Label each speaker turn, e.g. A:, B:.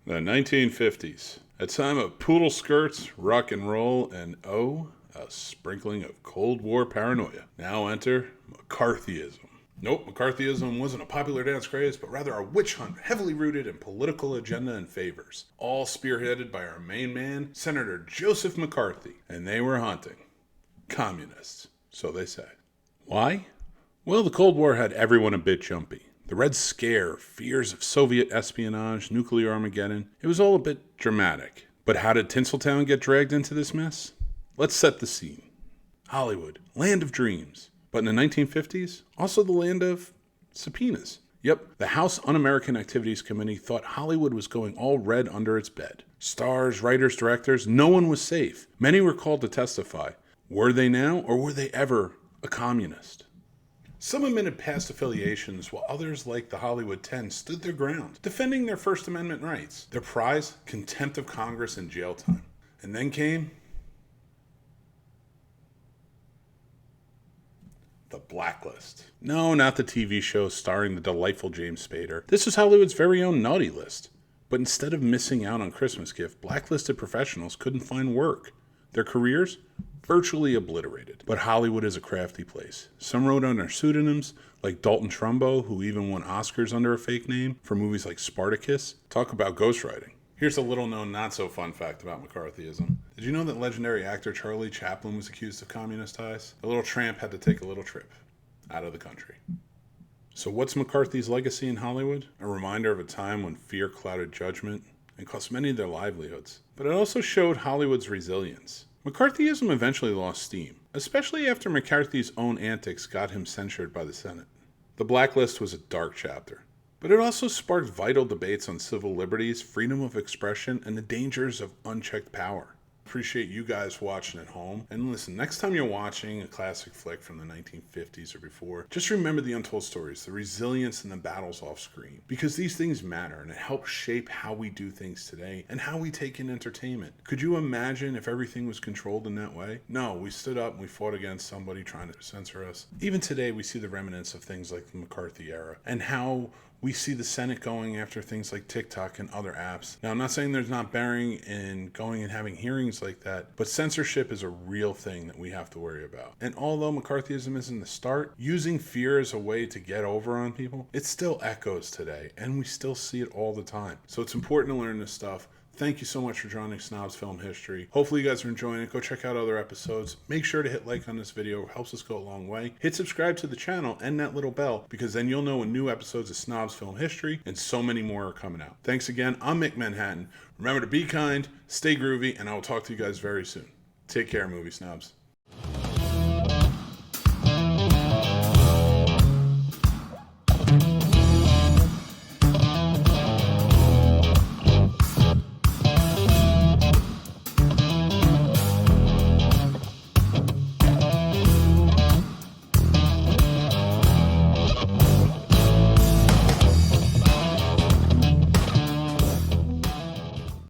A: The 1950s. A time of poodle skirts, rock and roll, and a sprinkling of Cold War paranoia. Now enter McCarthyism. Nope, McCarthyism wasn't a popular dance craze, but rather a witch hunt heavily rooted in political agenda and favors. All spearheaded by our main man, Senator Joseph McCarthy. And they were hunting communists, so they say. Why? Well, the Cold War had everyone a bit jumpy. The Red Scare, fears of Soviet espionage, nuclear Armageddon, it was all a bit dramatic. But how did Tinseltown get dragged into this mess? Let's set the scene. Hollywood, land of dreams. But in the 1950s, also the land of subpoenas. Yep, the House Un-American Activities Committee thought Hollywood was going all red under its bed. Stars, writers, directors, no one was safe. Many were called to testify. Were they now, or were they ever a communist? Some admitted past affiliations, while others, like the Hollywood 10, stood their ground, defending their First Amendment rights. Their prize, contempt of Congress and jail time. And then came the Blacklist. No, not the TV show starring the delightful James Spader. This was Hollywood's very own naughty list. But instead of missing out on Christmas gift, blacklisted professionals couldn't find work. Their careers? Virtually obliterated. But Hollywood is a crafty place. Some wrote under pseudonyms, like Dalton Trumbo, who even won Oscars under a fake name for movies like Spartacus. Talk about ghostwriting. Here's a little-known, not-so-fun fact about McCarthyism. Did you know that legendary actor Charlie Chaplin was accused of communist ties? The little tramp had to take a little trip out of the country. So what's McCarthy's legacy in Hollywood? A reminder of a time when fear clouded judgment and cost many their livelihoods. But it also showed Hollywood's resilience. McCarthyism eventually lost steam, especially after McCarthy's own antics got him censured by the Senate. The Blacklist was a dark chapter, but it also sparked vital debates on civil liberties, freedom of expression, and the dangers of unchecked power. Appreciate you guys watching at home. And listen, next time you're watching a classic flick from the 1950s or before, just remember the untold stories, the resilience and the battles off screen. Because these things matter and it helps shape how we do things today and how we take in entertainment. Could you imagine if everything was controlled in that way? No, we stood up and we fought against somebody trying to censor us. Even today, we see the remnants of things like the McCarthy era and how we see the Senate going after things like TikTok and other apps. Now, I'm not saying there's not bearing in going and having hearings like that, but censorship is a real thing that we have to worry about. And although McCarthyism isn't the start, using fear as a way to get over on people, it still echoes today, and we still see it all the time. So it's important to learn this stuff. Thank you so much for joining Snobs Film History. Hopefully you guys are enjoying it. Go check out other episodes. Make sure to hit like on this video. It helps us go a long way. Hit subscribe to the channel and that little bell because then you'll know when new episodes of Snobs Film History and so many more are coming out. Thanks again. I'm Mick Manhattan. Remember to be kind, stay groovy, and I will talk to you guys very soon. Take care, movie snobs.